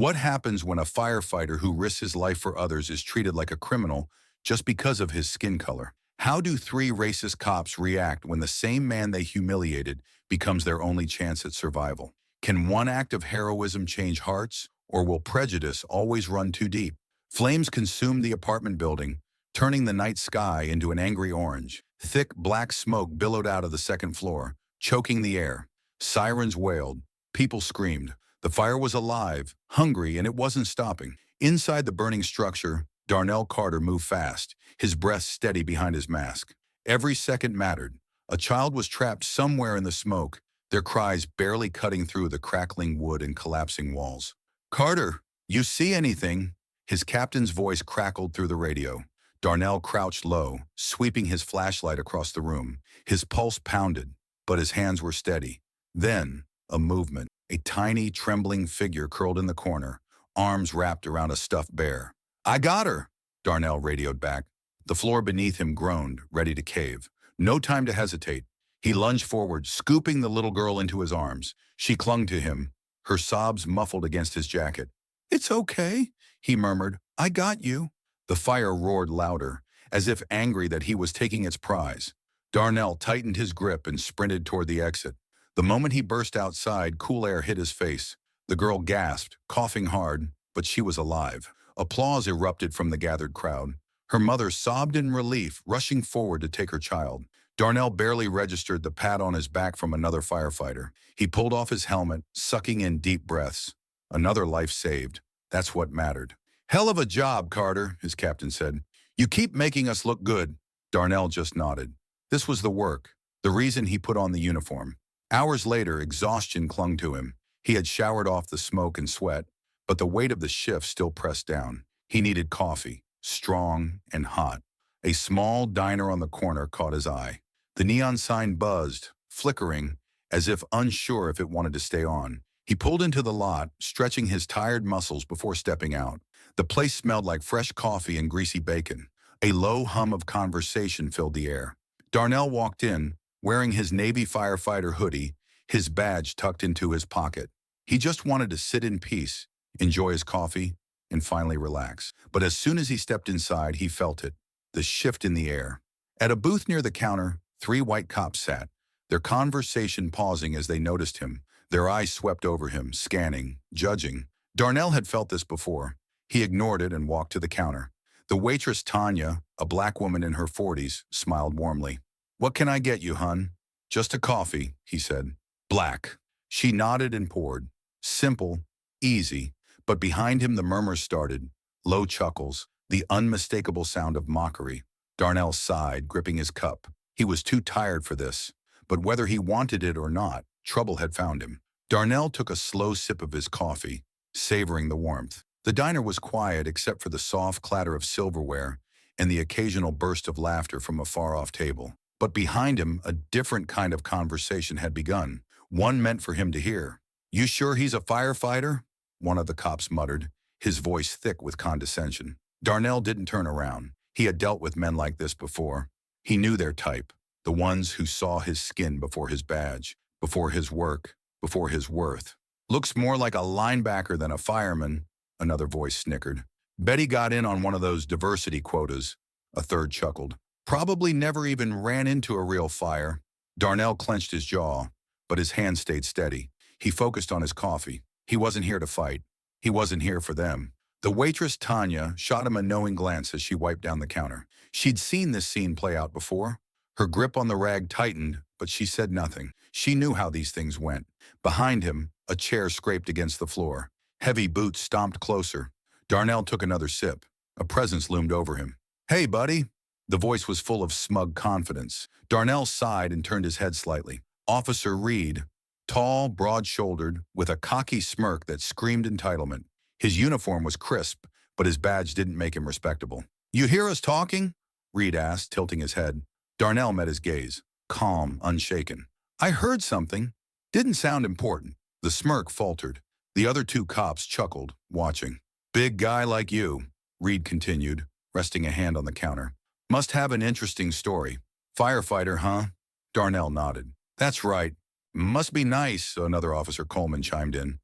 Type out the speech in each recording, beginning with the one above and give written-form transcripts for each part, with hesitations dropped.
What happens when a firefighter who risks his life for others is treated like a criminal just because of his skin color? How do three racist cops react when the same man they humiliated becomes their only chance at survival? Can one act of heroism change hearts, or will prejudice always run too deep? Flames consumed the apartment building, turning the night sky into an angry orange. Thick black smoke billowed out of the second floor, choking the air. Sirens wailed. People screamed. The fire was alive, hungry, and it wasn't stopping. Inside the burning structure, Darnell Carter moved fast, his breath steady behind his mask. Every second mattered. A child was trapped somewhere in the smoke, their cries barely cutting through the crackling wood and collapsing walls. "Carter, you see anything?" His captain's voice crackled through the radio. Darnell crouched low, sweeping his flashlight across the room. His pulse pounded, but his hands were steady. Then, a movement. A tiny, trembling figure curled in the corner, arms wrapped around a stuffed bear. "I got her," Darnell radioed back. The floor beneath him groaned, ready to cave. No time to hesitate. He lunged forward, scooping the little girl into his arms. She clung to him, her sobs muffled against his jacket. "It's okay," he murmured. "I got you." The fire roared louder, as if angry that he was taking its prize. Darnell tightened his grip and sprinted toward the exit. The moment he burst outside, cool air hit his face. The girl gasped, coughing hard, but she was alive. Applause erupted from the gathered crowd. Her mother sobbed in relief, rushing forward to take her child. Darnell barely registered the pat on his back from another firefighter. He pulled off his helmet, sucking in deep breaths. Another life saved. That's what mattered. "Hell of a job, Carter," his captain said. "You keep making us look good." Darnell just nodded. This was the work, the reason he put on the uniform. Hours later, exhaustion clung to him. He had showered off the smoke and sweat, but the weight of the shift still pressed down. He needed coffee, strong and hot. A small diner on the corner caught his eye. The neon sign buzzed, flickering, as if unsure if it wanted to stay on. He pulled into the lot, stretching his tired muscles before stepping out. The place smelled like fresh coffee and greasy bacon. A low hum of conversation filled the air. Darnell walked in, wearing his Navy firefighter hoodie, his badge tucked into his pocket. He just wanted to sit in peace, enjoy his coffee, and finally relax. But as soon as he stepped inside, he felt it, the shift in the air. At a booth near the counter, three white cops sat, their conversation pausing as they noticed him. Their eyes swept over him, scanning, judging. Darnell had felt this before. He ignored it and walked to the counter. The waitress, Tanya, a black woman in her 40s, smiled warmly. "What can I get you, hun?" "Just a coffee," he said. "Black." She nodded and poured. Simple, easy, but behind him the murmurs started. Low chuckles, the unmistakable sound of mockery. Darnell sighed, gripping his cup. He was too tired for this, but whether he wanted it or not, trouble had found him. Darnell took a slow sip of his coffee, savoring the warmth. The diner was quiet except for the soft clatter of silverware and the occasional burst of laughter from a far-off table. But behind him, a different kind of conversation had begun, one meant for him to hear. "You sure he's a firefighter?" one of the cops muttered, his voice thick with condescension. Darnell didn't turn around. He had dealt with men like this before. He knew their type, the ones who saw his skin before his badge, before his work, before his worth. "Looks more like a linebacker than a fireman," another voice snickered. "Bet he got in on one of those diversity quotas," a third chuckled. "Probably never even ran into a real fire." Darnell clenched his jaw, but his hand stayed steady. He focused on his coffee. He wasn't here to fight. He wasn't here for them. The waitress, Tanya, shot him a knowing glance as she wiped down the counter. She'd seen this scene play out before. Her grip on the rag tightened, but she said nothing. She knew how these things went. Behind him, a chair scraped against the floor. Heavy boots stomped closer. Darnell took another sip. A presence loomed over him. "Hey, buddy." The voice was full of smug confidence. Darnell sighed and turned his head slightly. Officer Reed, tall, broad-shouldered, with a cocky smirk that screamed entitlement. His uniform was crisp, but his badge didn't make him respectable. "You hear us talking?" Reed asked, tilting his head. Darnell met his gaze, calm, unshaken. "I heard something. Didn't sound important." The smirk faltered. The other two cops chuckled, watching. "Big guy like you," Reed continued, resting a hand on the counter. "Must have an interesting story. Firefighter, huh?" Darnell nodded. "That's right. Must be nice," another officer, Coleman, chimed in.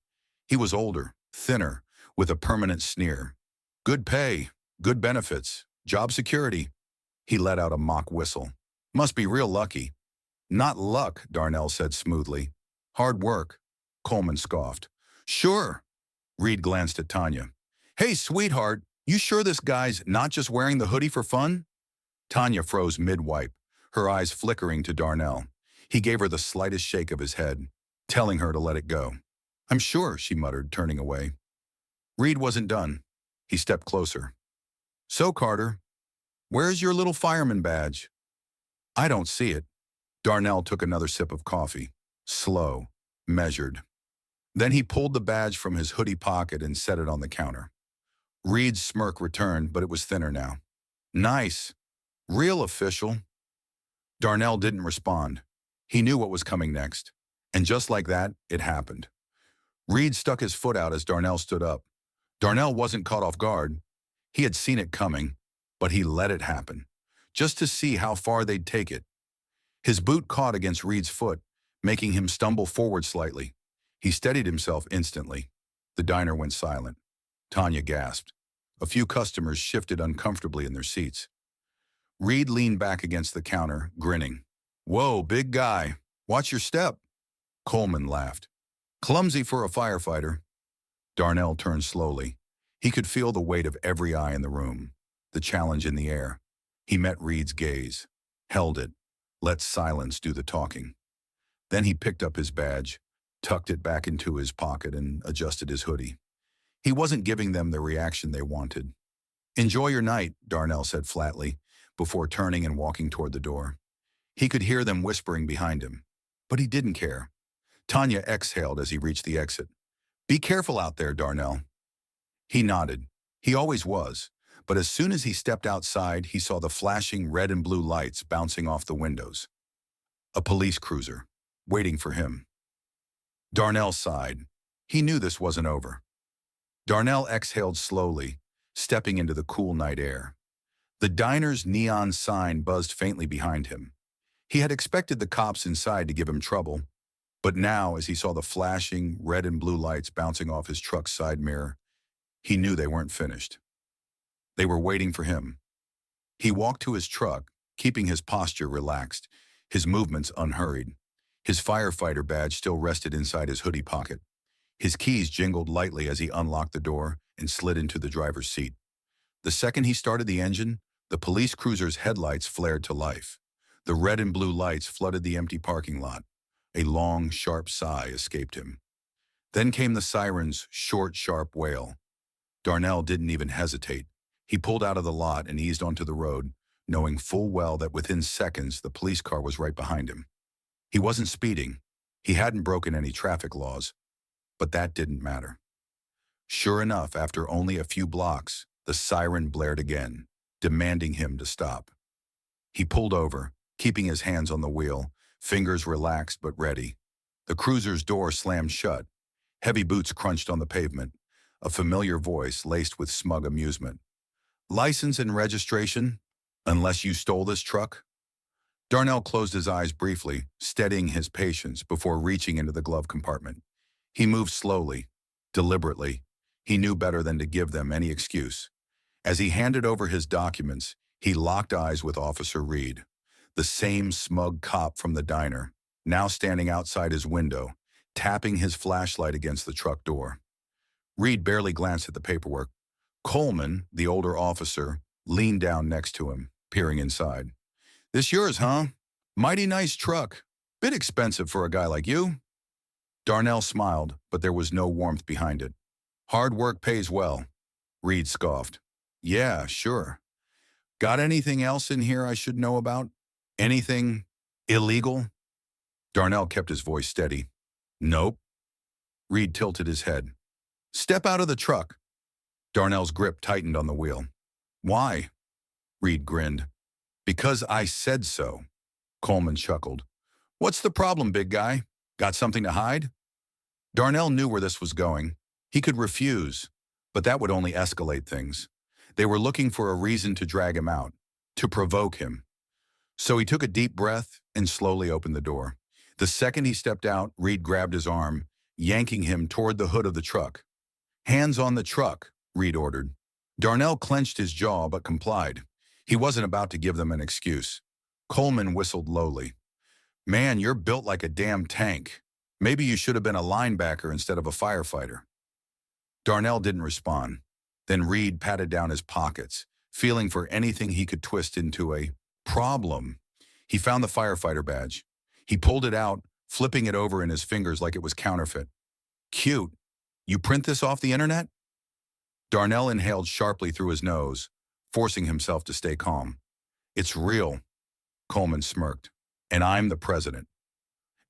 He was older, thinner, with a permanent sneer. Good pay, good benefits, job security. He let out a mock whistle. Must be real lucky. Not luck, Darnell said smoothly. Hard work. Coleman scoffed. Sure. Reed glanced at Tanya. Hey, sweetheart, you sure this guy's not just wearing the hoodie for fun? Tanya froze mid-wipe, her eyes flickering to Darnell. He gave her the slightest shake of his head, telling her to let it go. I'm sure, she muttered, turning away. Reed wasn't done. He stepped closer. So, Carter, where's your little fireman badge? I don't see it. Darnell took another sip of coffee. Slow, measured. Then he pulled the badge from his hoodie pocket and set it on the counter. Reed's smirk returned, but it was thinner now. Nice. Real official. Darnell didn't respond. He knew what was coming next. And just like that, it happened. Reed stuck his foot out as Darnell stood up. Darnell wasn't caught off guard. He had seen it coming, but he let it happen, just to see how far they'd take it. His boot caught against Reed's foot, making him stumble forward slightly. He steadied himself instantly. The diner went silent. Tanya gasped. A few customers shifted uncomfortably in their seats. Reed leaned back against the counter, grinning. Whoa, big guy. Watch your step. Coleman laughed. Clumsy for a firefighter. Darnell turned slowly. He could feel the weight of every eye in the room, the challenge in the air. He met Reed's gaze, held it, let silence do the talking. Then he picked up his badge, tucked it back into his pocket, and adjusted his hoodie. He wasn't giving them the reaction they wanted. Enjoy your night, Darnell said flatly, before turning and walking toward the door. He could hear them whispering behind him, but he didn't care. Tanya exhaled as he reached the exit. Be careful out there, Darnell. He nodded. He always was, but as soon as he stepped outside, he saw the flashing red and blue lights bouncing off the windows. A police cruiser, waiting for him. Darnell sighed. He knew this wasn't over. Darnell exhaled slowly, stepping into the cool night air. The diner's neon sign buzzed faintly behind him. He had expected the cops inside to give him trouble, but now, as he saw the flashing red and blue lights bouncing off his truck's side mirror, he knew they weren't finished. They were waiting for him. He walked to his truck, keeping his posture relaxed, his movements unhurried. His firefighter badge still rested inside his hoodie pocket. His keys jingled lightly as he unlocked the door and slid into the driver's seat. The second he started the engine, the police cruiser's headlights flared to life. The red and blue lights flooded the empty parking lot. A long, sharp sigh escaped him. Then came the siren's short, sharp wail. Darnell didn't even hesitate. He pulled out of the lot and eased onto the road, knowing full well that within seconds the police car was right behind him. He wasn't speeding. He hadn't broken any traffic laws. But that didn't matter. Sure enough, after only a few blocks, the siren blared again, demanding him to stop. He pulled over, keeping his hands on the wheel, fingers relaxed but ready. The cruiser's door slammed shut. Heavy boots crunched on the pavement. A familiar voice laced with smug amusement. License and registration, unless you stole this truck? Darnell closed his eyes briefly, steadying his patience before reaching into the glove compartment. He moved slowly, deliberately. He knew better than to give them any excuse. As he handed over his documents, he locked eyes with Officer Reed, the same smug cop from the diner, now standing outside his window, tapping his flashlight against the truck door. Reed barely glanced at the paperwork. Coleman, the older officer, leaned down next to him, peering inside. This yours, huh? Mighty nice truck. Bit expensive for a guy like you. Darnell smiled, but there was no warmth behind it. Hard work pays well. Reed scoffed. Yeah, sure. Got anything else in here I should know about? Anything illegal? Darnell kept his voice steady. Nope. Reed tilted his head. Step out of the truck. Darnell's grip tightened on the wheel. Why? Reed grinned. Because I said so. Coleman chuckled. What's the problem, big guy? Got something to hide? Darnell knew where this was going. He could refuse, but that would only escalate things. They were looking for a reason to drag him out, to provoke him. So he took a deep breath and slowly opened the door. The second he stepped out, Reed grabbed his arm, yanking him toward the hood of the truck. Hands on the truck, Reed ordered. Darnell clenched his jaw but complied. He wasn't about to give them an excuse. Coleman whistled lowly. Man, you're built like a damn tank. Maybe you should have been a linebacker instead of a firefighter. Darnell didn't respond. Then Reed patted down his pockets, feeling for anything he could twist into a problem. He found the firefighter badge. He pulled it out, flipping it over in his fingers like it was counterfeit. Cute. You print this off the internet? Darnell inhaled sharply through his nose, forcing himself to stay calm. It's real, Coleman smirked. And I'm the president.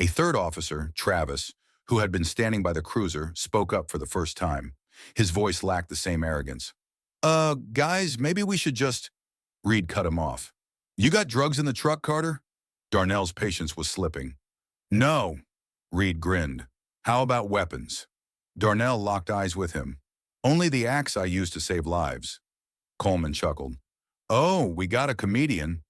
A third officer, Travis, who had been standing by the cruiser, spoke up for the first time. His voice lacked the same arrogance. Guys, maybe we should just... Reed cut him off. You got drugs in the truck, Carter? Darnell's patience was slipping. No, Reed grinned. How about weapons? Darnell locked eyes with him. Only the axe I used to save lives. Coleman chuckled. Oh, we got a comedian.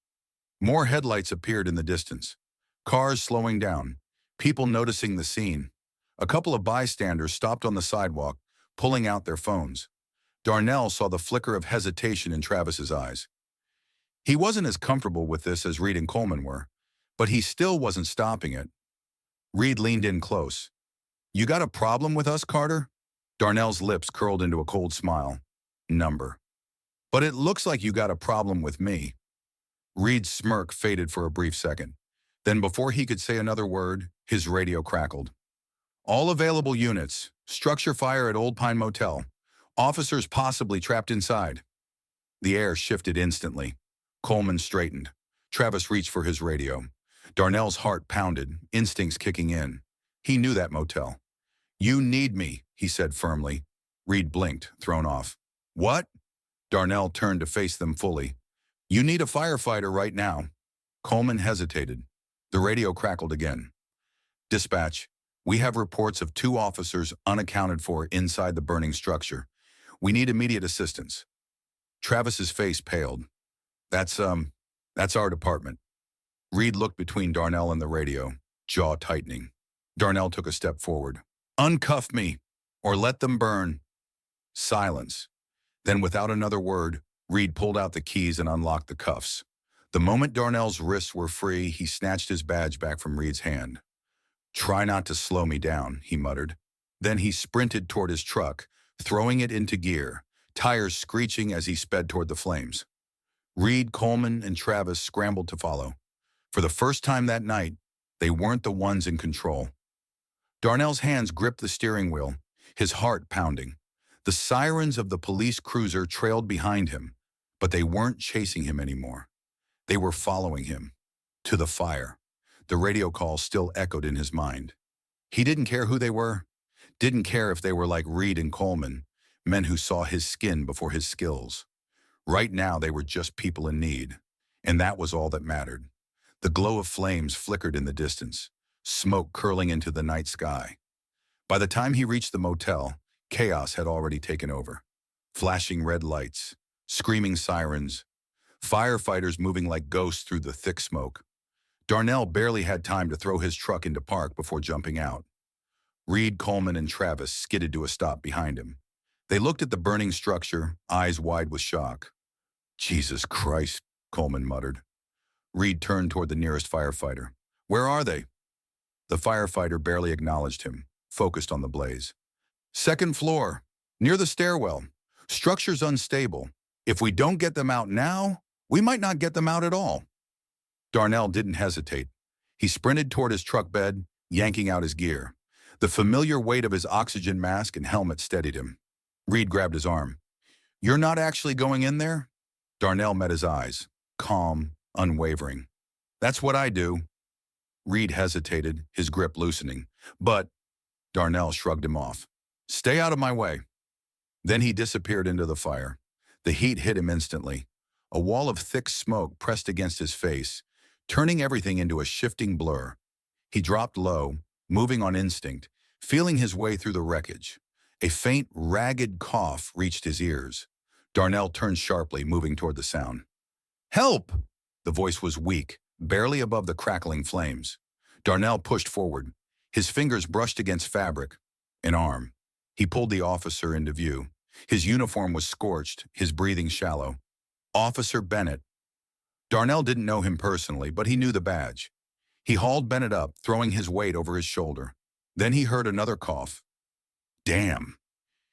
More headlights appeared in the distance. Cars slowing down. People noticing the scene. A couple of bystanders stopped on the sidewalk, pulling out their phones. Darnell saw the flicker of hesitation in Travis's eyes. He wasn't as comfortable with this as Reed and Coleman were, but he still wasn't stopping it. Reed leaned in close. You got a problem with us, Carter? Darnell's lips curled into a cold smile. Number. But it looks like you got a problem with me. Reed's smirk faded for a brief second. Then before he could say another word, his radio crackled. All available units. Structure fire at Old Pine Motel. Officers possibly trapped inside. The air shifted instantly. Coleman straightened. Travis reached for his radio. Darnell's heart pounded, instincts kicking in. He knew that motel. You need me, he said firmly. Reed blinked, thrown off. What? Darnell turned to face them fully. You need a firefighter right now. Coleman hesitated. The radio crackled again. Dispatch, we have reports of 2 officers unaccounted for inside the burning structure. We need immediate assistance. Travis's face paled. That's our department. Reed looked between Darnell and the radio, jaw tightening. Darnell took a step forward. Uncuff me, or let them burn. Silence. Then without another word, Reed pulled out the keys and unlocked the cuffs. The moment Darnell's wrists were free, he snatched his badge back from Reed's hand. Try not to slow me down, he muttered. Then he sprinted toward his truck, throwing it into gear, tires screeching as he sped toward the flames. Reed, Coleman, and Travis scrambled to follow. For the first time that night, they weren't the ones in control. Darnell's hands gripped the steering wheel, his heart pounding. The sirens of the police cruiser trailed behind him, but they weren't chasing him anymore. They were following him. To the fire. The radio call still echoed in his mind. He didn't care who they were. Didn't care if they were like Reed and Coleman, men who saw his skin before his skills. Right now they were just people in need, and that was all that mattered. The glow of flames flickered in the distance, smoke curling into the night sky. By the time he reached the motel, chaos had already taken over. Flashing red lights, screaming sirens, firefighters moving like ghosts through the thick smoke. Darnell barely had time to throw his truck into park before jumping out. Reed, Coleman, and Travis skidded to a stop behind him. They looked at the burning structure, eyes wide with shock. Jesus Christ, Coleman muttered. Reed turned toward the nearest firefighter. Where are they? The firefighter barely acknowledged him, focused on the blaze. Second floor, near the stairwell. Structure's unstable. If we don't get them out now, we might not get them out at all. Darnell didn't hesitate. He sprinted toward his truck bed, yanking out his gear. The familiar weight of his oxygen mask and helmet steadied him. Reed grabbed his arm. You're not actually going in there? Darnell met his eyes, calm, unwavering. That's what I do. Reed hesitated, his grip loosening. But Darnell shrugged him off. Stay out of my way. Then he disappeared into the fire. The heat hit him instantly. A wall of thick smoke pressed against his face, turning everything into a shifting blur. He dropped low, moving on instinct, feeling his way through the wreckage. A faint, ragged cough reached his ears. Darnell turned sharply, moving toward the sound. Help! The voice was weak, barely above the crackling flames. Darnell pushed forward. His fingers brushed against fabric. An arm. He pulled the officer into view. His uniform was scorched, his breathing shallow. Officer Bennett. Darnell didn't know him personally, but he knew the badge. He hauled Bennett up, throwing his weight over his shoulder. Then he heard another cough. Damn.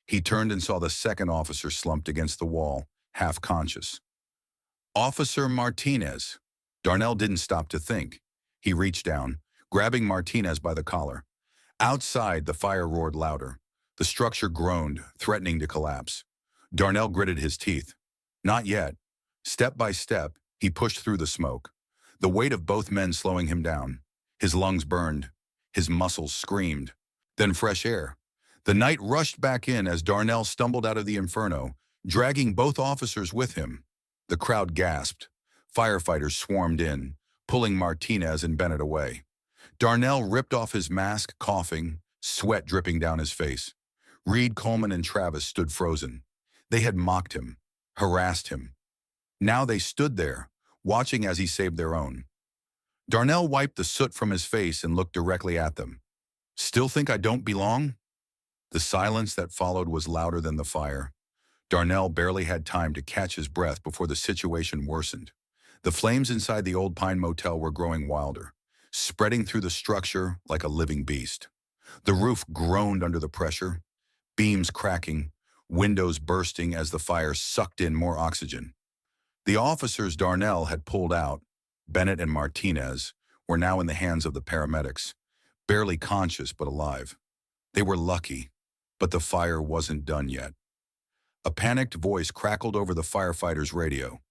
He turned and saw the second officer slumped against the wall, half conscious. Officer Martinez. Darnell didn't stop to think. He reached down, grabbing Martinez by the collar. Outside, the fire roared louder. The structure groaned, threatening to collapse. Darnell gritted his teeth. Not yet. Step by step, he pushed through the smoke. The weight of both men slowing him down. His lungs burned. His muscles screamed. Then fresh air. The night rushed back in as Darnell stumbled out of the inferno, dragging both officers with him. The crowd gasped. Firefighters swarmed in, pulling Martinez and Bennett away. Darnell ripped off his mask, coughing, sweat dripping down his face. Reed, Coleman, and Travis stood frozen. They had mocked him, harassed him. Now they stood there, watching as he saved their own. Darnell wiped the soot from his face and looked directly at them. Still think I don't belong? The silence that followed was louder than the fire. Darnell barely had time to catch his breath before the situation worsened. The flames inside the Old Pine Motel were growing wilder, spreading through the structure like a living beast. The roof groaned under the pressure, beams cracking, windows bursting as the fire sucked in more oxygen. The officers Darnell had pulled out, Bennett and Martinez, were now in the hands of the paramedics, barely conscious but alive. They were lucky, but the fire wasn't done yet. A panicked voice crackled over the firefighters' radio.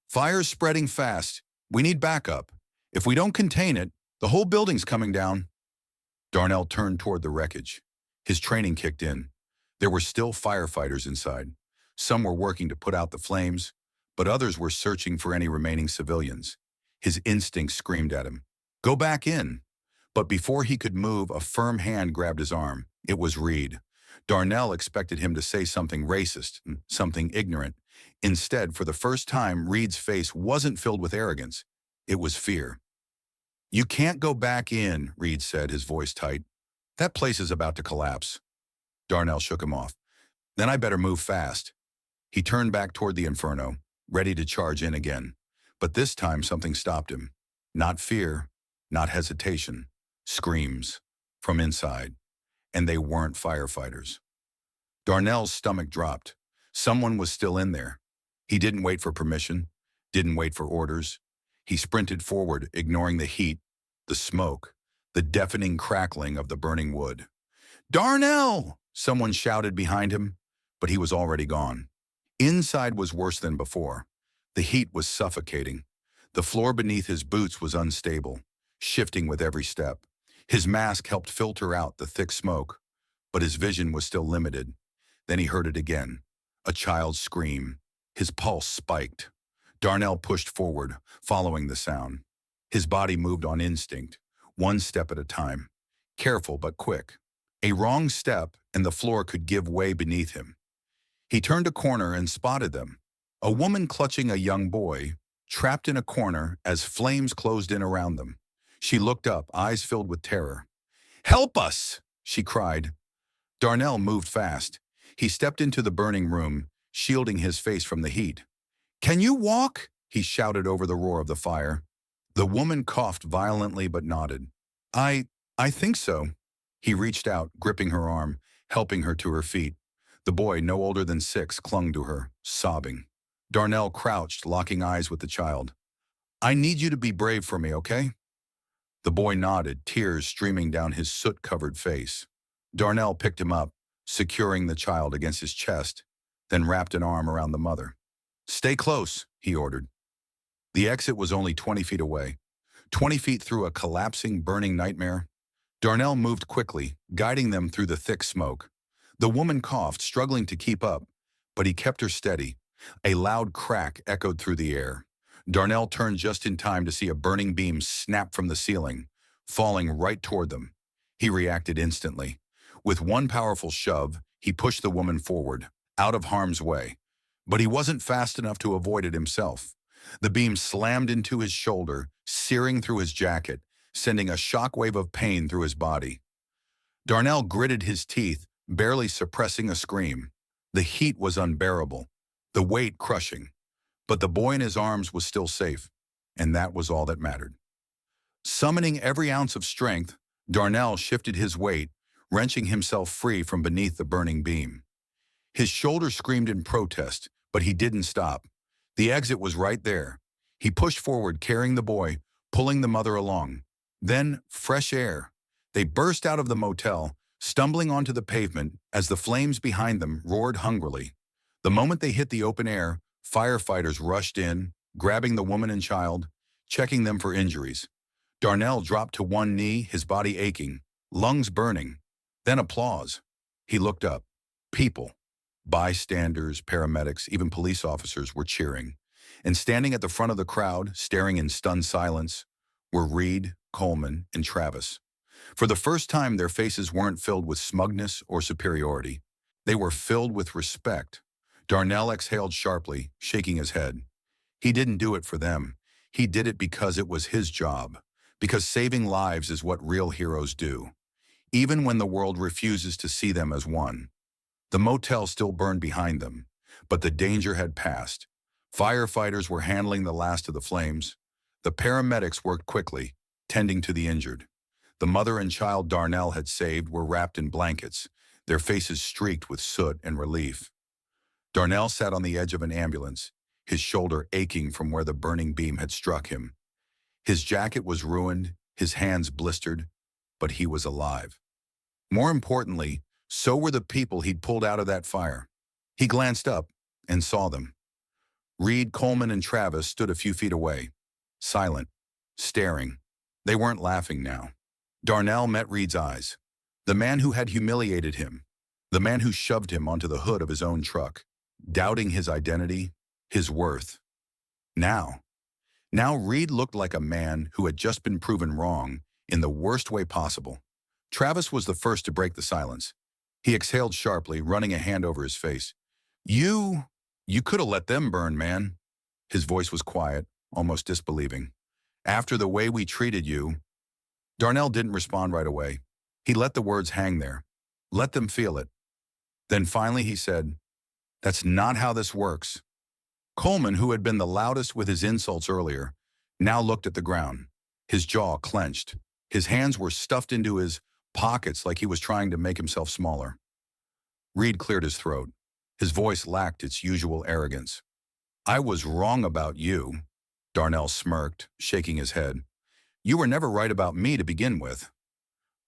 Fire's spreading fast. We need backup. If we don't contain it, the whole building's coming down. Darnell turned toward the wreckage. His training kicked in. There were still firefighters inside. Some were working to put out the flames, but others were searching for any remaining civilians. His instinct screamed at him, "Go back in." But before he could move, a firm hand grabbed his arm. It was Reed. Darnell expected him to say something racist, something ignorant. Instead, for the first time, Reed's face wasn't filled with arrogance. It was fear. "You can't go back in," Reed said, his voice tight. "That place is about to collapse." Darnell shook him off. "Then I better move fast." He turned back toward the inferno, ready to charge in again. But this time something stopped him. Not fear, not hesitation. Screams. From inside. And they weren't firefighters. Darnell's stomach dropped. Someone was still in there. He didn't wait for permission, didn't wait for orders. He sprinted forward, ignoring the heat, the smoke, the deafening crackling of the burning wood. "Darnell!" Someone shouted behind him, but he was already gone. Inside was worse than before. The heat was suffocating. The floor beneath his boots was unstable, shifting with every step. His mask helped filter out the thick smoke, but his vision was still limited. Then he heard it again, a child's scream. His pulse spiked. Darnell pushed forward, following the sound. His body moved on instinct, one step at a time, careful but quick. A wrong step, and the floor could give way beneath him. He turned a corner and spotted them. A woman clutching a young boy, trapped in a corner as flames closed in around them. She looked up, eyes filled with terror. "Help us!" she cried. Darnell moved fast. He stepped into the burning room, shielding his face from the heat. "Can you walk?" he shouted over the roar of the fire. The woman coughed violently but nodded. I think so." He reached out, gripping her arm, helping her to her feet. The boy, no older than 6, clung to her, sobbing. Darnell crouched, locking eyes with the child. "I need you to be brave for me, okay?" The boy nodded, tears streaming down his soot-covered face. Darnell picked him up, securing the child against his chest, then wrapped an arm around the mother. "Stay close," he ordered. The exit was only 20 feet away. 20 feet through a collapsing, burning nightmare. Darnell moved quickly, guiding them through the thick smoke. The woman coughed, struggling to keep up, but he kept her steady. A loud crack echoed through the air. Darnell turned just in time to see a burning beam snap from the ceiling, falling right toward them. He reacted instantly. With one powerful shove, he pushed the woman forward, out of harm's way. But he wasn't fast enough to avoid it himself. The beam slammed into his shoulder, searing through his jacket, sending a shockwave of pain through his body. Darnell gritted his teeth, barely suppressing a scream. The heat was unbearable, the weight crushing, but the boy in his arms was still safe, and that was all that mattered. Summoning every ounce of strength, Darnell shifted his weight, wrenching himself free from beneath the burning beam. His shoulder screamed in protest, but he didn't stop. The exit was right there. He pushed forward, carrying the boy, pulling the mother along. Then, fresh air. They burst out of the motel, stumbling onto the pavement as the flames behind them roared hungrily. The moment they hit the open air, firefighters rushed in, grabbing the woman and child, checking them for injuries. Darnell dropped to one knee, his body aching, lungs burning. Then applause. He looked up. People. Bystanders, paramedics, even police officers were cheering. And standing at the front of the crowd, staring in stunned silence, were Reed, Coleman, and Travis. For the first time, their faces weren't filled with smugness or superiority. They were filled with respect. Darnell exhaled sharply, shaking his head. He didn't do it for them. He did it because it was his job. Because saving lives is what real heroes do, even when the world refuses to see them as one. The motel still burned behind them, but the danger had passed. Firefighters were handling the last of the flames. The paramedics worked quickly, tending to the injured. The mother and child Darnell had saved were wrapped in blankets, their faces streaked with soot and relief. Darnell sat on the edge of an ambulance, his shoulder aching from where the burning beam had struck him. His jacket was ruined, his hands blistered, but he was alive. More importantly, so were the people he'd pulled out of that fire. He glanced up and saw them. Reed, Coleman, and Travis stood a few feet away, silent, staring. They weren't laughing now. Darnell met Reed's eyes. The man who had humiliated him, the man who shoved him onto the hood of his own truck, doubting his identity, his worth. Now Reed looked like a man who had just been proven wrong in the worst way possible. Travis was the first to break the silence. He exhaled sharply, running a hand over his face. You could have let them burn, man." His voice was quiet, almost disbelieving. "After the way we treated you." Darnell didn't respond right away. He let the words hang there. Let them feel it. Then finally he said, "That's not how this works." Coleman, who had been the loudest with his insults earlier, now looked at the ground. His jaw clenched. His hands were stuffed into his pockets like he was trying to make himself smaller. Reed cleared his throat. His voice lacked its usual arrogance. "I was wrong about you," Darnell smirked, shaking his head. "You were never right about me to begin with."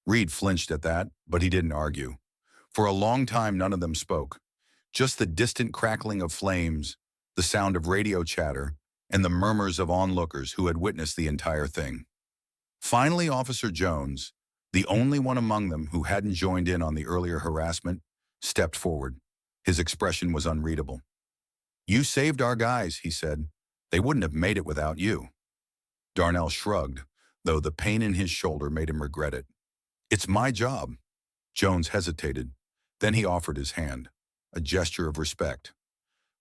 Reed flinched at that, but he didn't argue. For a long time, none of them spoke. Just the distant crackling of flames, the sound of radio chatter, and the murmurs of onlookers who had witnessed the entire thing. Finally, Officer Jones, the only one among them who hadn't joined in on the earlier harassment, stepped forward. His expression was unreadable. "You saved our guys," he said. "They wouldn't have made it without you." Darnell shrugged, though the pain in his shoulder made him regret it. "It's my job." Jones hesitated. Then he offered his hand, a gesture of respect.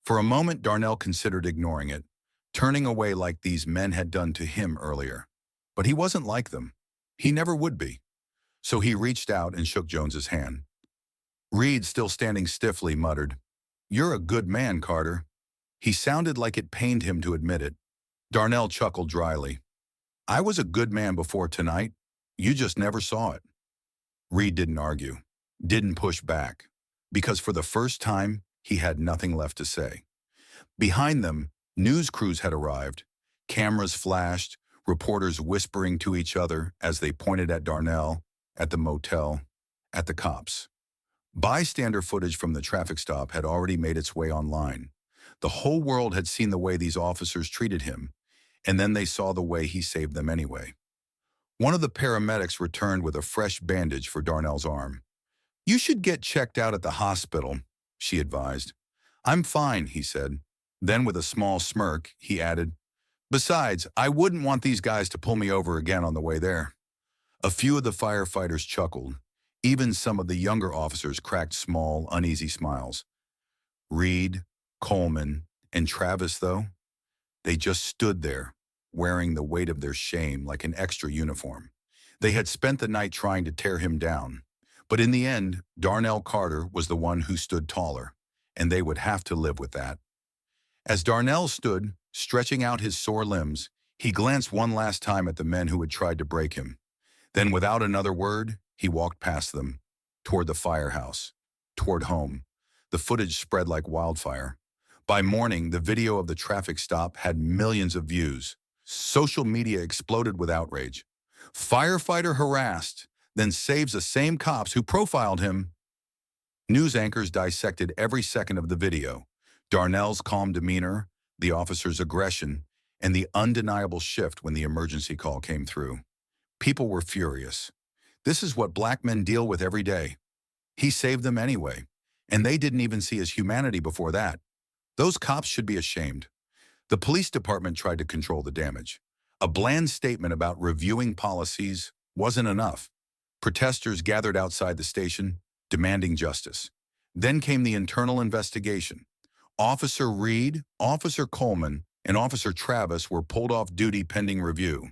For a moment, Darnell considered ignoring it, turning away like these men had done to him earlier. But he wasn't like them. He never would be. So he reached out and shook Jones's hand. Reed, still standing stiffly, muttered, "You're a good man, Carter." He sounded like it pained him to admit it. Darnell chuckled dryly. "I was a good man before tonight. You just never saw it." Reed didn't argue, didn't push back, because for the first time, he had nothing left to say. Behind them, news crews had arrived. Cameras flashed, reporters whispering to each other as they pointed at Darnell, at the motel, at the cops. Bystander footage from the traffic stop had already made its way online. The whole world had seen the way these officers treated him, and then they saw the way he saved them anyway. One of the paramedics returned with a fresh bandage for Darnell's arm. "You should get checked out at the hospital," she advised. "I'm fine," he said. Then with a small smirk, he added, "Besides, I wouldn't want these guys to pull me over again on the way there." A few of the firefighters chuckled. Even some of the younger officers cracked small, uneasy smiles. Reed, Coleman, and Travis, though, they just stood there, wearing the weight of their shame like an extra uniform. They had spent the night trying to tear him down, But in the end, Darnell Carter was the one who stood taller, and they would have to live with that. As Darnell stood, stretching out his sore limbs, he glanced one last time at the men who had tried to break him. Then, without another word, he walked past them, toward the firehouse, toward home. The footage spread like wildfire. By morning, the video of the traffic stop had millions of views. Social media exploded with outrage. Firefighter harassed, then saves the same cops who profiled him. News anchors dissected every second of the video. Darnell's calm demeanor, the officer's aggression, and the undeniable shift when the emergency call came through. People were furious. This is what black men deal with every day. He saved them anyway, and they didn't even see his humanity before that. Those cops should be ashamed. The police department tried to control the damage. A bland statement about reviewing policies wasn't enough. Protesters gathered outside the station, demanding justice. Then came the internal investigation. Officer Reed, Officer Coleman, and Officer Travis were pulled off duty pending review.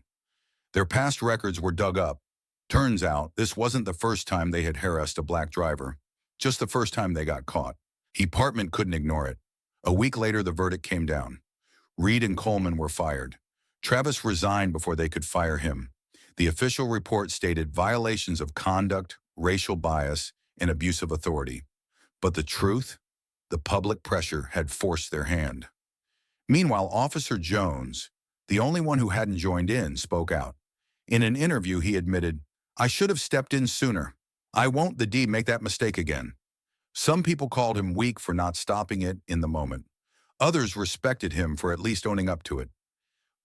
Their past records were dug up. Turns out, this wasn't the first time they had harassed a black driver, just the first time they got caught. Department couldn't ignore it. A week later, the verdict came down. Reed and Coleman were fired. Travis resigned before they could fire him. The official report stated violations of conduct, racial bias, and abuse of authority. But the truth? The public pressure had forced their hand. Meanwhile, Officer Jones, the only one who hadn't joined in, spoke out. In an interview, he admitted, "I should have stepped in sooner. I won't the D make that mistake again." Some people called him weak for not stopping it in the moment. Others respected him for at least owning up to it.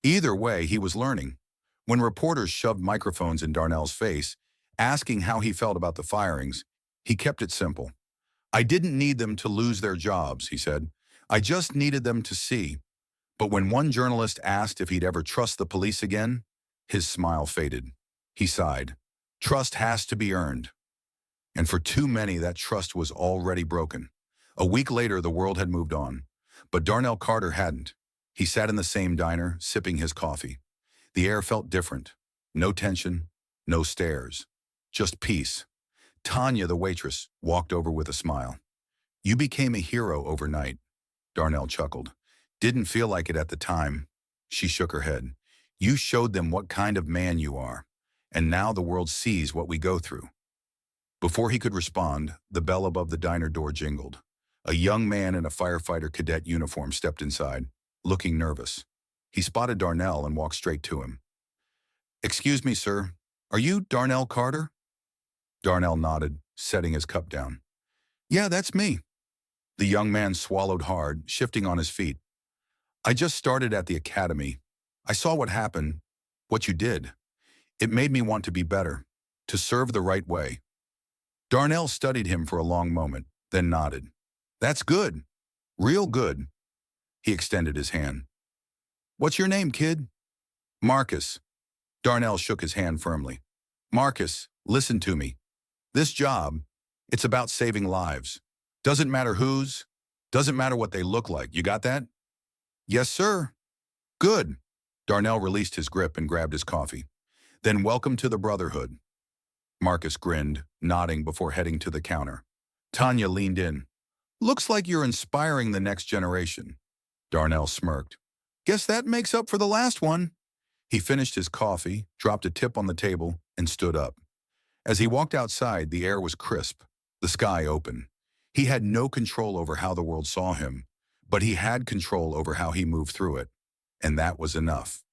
Either way, he was learning. When reporters shoved microphones in Darnell's face, asking how he felt about the firings, he kept it simple. "I didn't need them to lose their jobs," he said. "I just needed them to see." But when one journalist asked if he'd ever trust the police again, his smile faded. He sighed. Trust has to be earned. And for too many, that trust was already broken. A week later, the world had moved on. But Darnell Carter hadn't. He sat in the same diner, sipping his coffee. The air felt different. No tension, no stares. Just peace. Tanya, the waitress, walked over with a smile. "You became a hero overnight," Darnell chuckled. "Didn't feel like it at the time." She shook her head. "You showed them what kind of man you are. And now the world sees what we go through." Before he could respond, the bell above the diner door jingled. A young man in a firefighter cadet uniform stepped inside, looking nervous. He spotted Darnell and walked straight to him. "Excuse me, sir. Are you Darnell Carter?" Darnell nodded, setting his cup down. "Yeah, that's me." The young man swallowed hard, shifting on his feet. "I just started at the academy. I saw what happened, what you did. It made me want to be better, to serve the right way." Darnell studied him for a long moment, then nodded. "That's good. Real good." He extended his hand. "What's your name, kid?" "Marcus." Darnell shook his hand firmly. "Marcus, listen to me. This job, it's about saving lives. Doesn't matter whose, doesn't matter what they look like. You got that?" "Yes, sir." "Good." Darnell released his grip and grabbed his coffee. "Then welcome to the Brotherhood." Marcus grinned, nodding before heading to the counter. Tanya leaned in. "Looks like you're inspiring the next generation." Darnell smirked. "Guess that makes up for the last one." He finished his coffee, dropped a tip on the table, and stood up. As he walked outside, the air was crisp, the sky open. He had no control over how the world saw him, but he had control over how he moved through it, and that was enough.